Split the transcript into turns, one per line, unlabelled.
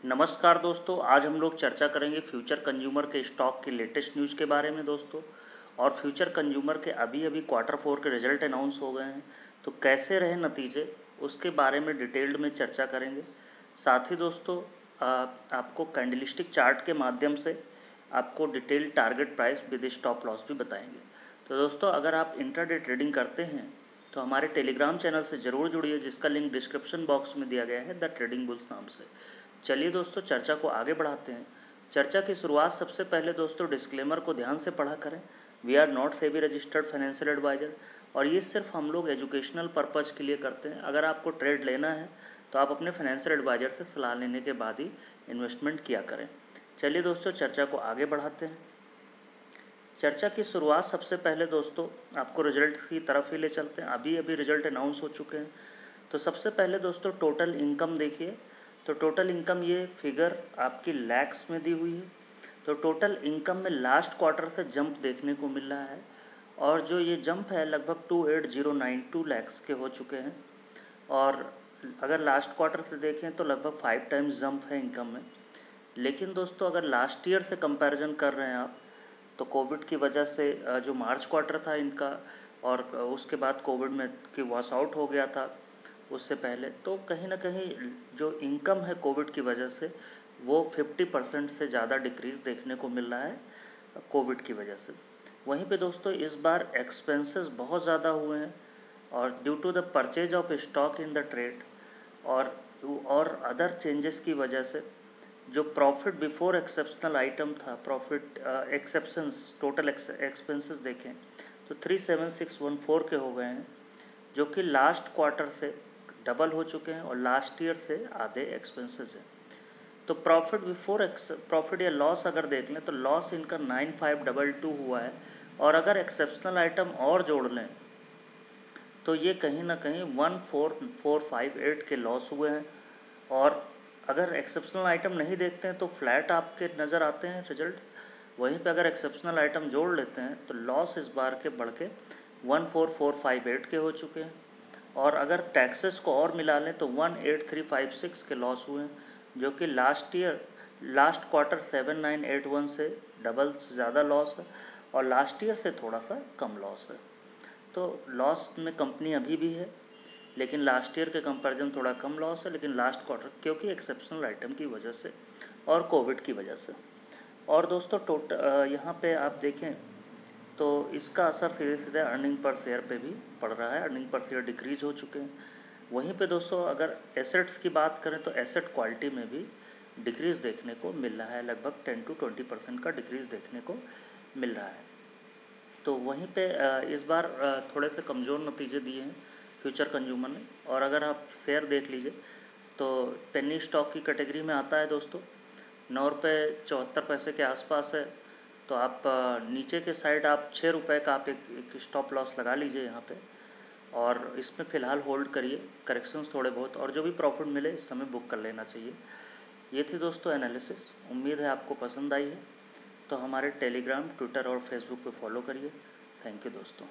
नमस्कार दोस्तों, आज हम लोग चर्चा करेंगे फ्यूचर कंज्यूमर के स्टॉक की लेटेस्ट न्यूज़ के बारे में दोस्तों। और फ्यूचर कंज्यूमर के अभी Q4 के रिजल्ट अनाउंस हो गए हैं, तो कैसे रहे नतीजे उसके बारे में डिटेल्ड में चर्चा करेंगे। साथ ही दोस्तों आपको कैंडलस्टिक चार्ट के माध्यम से आपको detailed target price with stop loss भी बताएंगे। तो दोस्तों अगर आप इंट्राडे ट्रेडिंग करते हैं तो हमारे टेलीग्राम चैनल से ज़रूर जुड़िए, जिसका लिंक डिस्क्रिप्शन बॉक्स में दिया गया है, द ट्रेडिंग बुल्स नाम से। चलिए दोस्तों चर्चा को आगे बढ़ाते हैं। चर्चा की शुरुआत सबसे पहले दोस्तों डिस्क्लेमर को ध्यान से पढ़ा करें। We are not SEBI registered financial advisor, और ये सिर्फ हम लोग एजुकेशनल पर्पज़ के लिए करते हैं। अगर आपको ट्रेड लेना है तो आप अपने फाइनेंशियल एडवाइजर से सलाह लेने के बाद ही इन्वेस्टमेंट किया करें। चलिए दोस्तों चर्चा को आगे बढ़ाते हैं। चर्चा की शुरुआत सबसे पहले दोस्तों आपको रिजल्ट की तरफ ही ले चलते हैं। अभी रिजल्ट अनाउंस हो चुके हैं। तो सबसे पहले दोस्तों टोटल इनकम देखिए। तो टोटल इनकम ये फिगर आपकी लैक्स में दी हुई है। तो टोटल इनकम में लास्ट क्वार्टर से जंप देखने को मिल रहा है, और जो ये जंप है लगभग 28092 लैक्स के हो चुके हैं। और अगर लास्ट क्वार्टर से देखें तो लगभग 5 टाइम्स जंप है इनकम में। लेकिन दोस्तों अगर लास्ट ईयर से कंपैरिजन कर रहे हैं आप, तो कोविड की वजह से जो मार्च क्वार्टर था इनका, और उसके बाद कोविड में की वॉश आउट हो गया था उससे पहले, तो कहीं ना कहीं जो इनकम है कोविड की वजह से वो 50% से ज़्यादा डिक्रीज़ देखने को मिल रहा है कोविड की वजह से। वहीं पे दोस्तों इस बार एक्सपेंसेस बहुत ज़्यादा हुए हैं, और due to the purchase of stock in the trade और अदर चेंजेस की वजह से जो प्रॉफिट बिफोर एक्सेप्शनल आइटम था, प्रॉफिट एक्सेप्शंस टोटल एक्सपेंसेस देखें तो 37614 के हो गए हैं, जो कि लास्ट क्वार्टर से डबल हो चुके हैं और लास्ट ईयर से आधे एक्सपेंसेस हैं। तो प्रॉफिट या लॉस अगर देख लें तो लॉस इनका 9522 हुआ है, और अगर एक्सेप्शनल आइटम और जोड़ लें तो ये कहीं ना कहीं 14458 के लॉस हुए हैं। और अगर एक्सेप्शनल आइटम नहीं देखते हैं तो फ्लैट आपके नज़र आते हैं रिजल्ट। वहीं पे अगर एक्सेप्शनल आइटम जोड़ लेते हैं तो लॉस इस बार के बढ़ के 14458 के हो चुके हैं। और अगर टैक्सेस को और मिला लें तो 18356 के लॉस हुए हैं, जो कि लास्ट क्वार्टर 7981 से डबल से ज़्यादा लॉस है, और लास्ट ईयर से थोड़ा सा कम लॉस है। तो लॉस में कंपनी अभी भी है, लेकिन लास्ट ईयर के कंपैरिजन थोड़ा कम लॉस है, लेकिन लास्ट क्वार्टर क्योंकि एक्सेप्शनल आइटम की वजह से और कोविड की वजह से। और दोस्तों यहाँ पे आप देखें तो इसका असर सीधे सीधे अर्निंग पर शेयर पे भी पड़ रहा है। अर्निंग पर शेयर डिक्रीज हो चुके हैं। वहीं पे दोस्तों अगर एसेट्स की बात करें तो एसेट क्वालिटी में भी डिक्रीज देखने को मिल रहा है, लगभग 10 to 20% का डिक्रीज देखने को मिल रहा है। तो वहीं पे इस बार थोड़े से कमज़ोर नतीजे दिए हैं फ्यूचर कंज्यूमर ने। और अगर आप शेयर देख लीजिए तो पेनी स्टॉक की कैटेगरी में आता है दोस्तों, 9 रुपये 74 पैसे के आसपास है। तो आप नीचे के साइड आप 6 रुपये का आप एक स्टॉप लॉस लगा लीजिए यहाँ पे, और इसमें फ़िलहाल होल्ड करिए। करेक्शंस थोड़े बहुत और जो भी प्रॉफिट मिले इस समय बुक कर लेना चाहिए। ये थी दोस्तों एनालिसिस। उम्मीद है आपको पसंद आई है। तो हमारे टेलीग्राम, ट्विटर और फेसबुक पे फॉलो करिए। थैंक यू दोस्तों।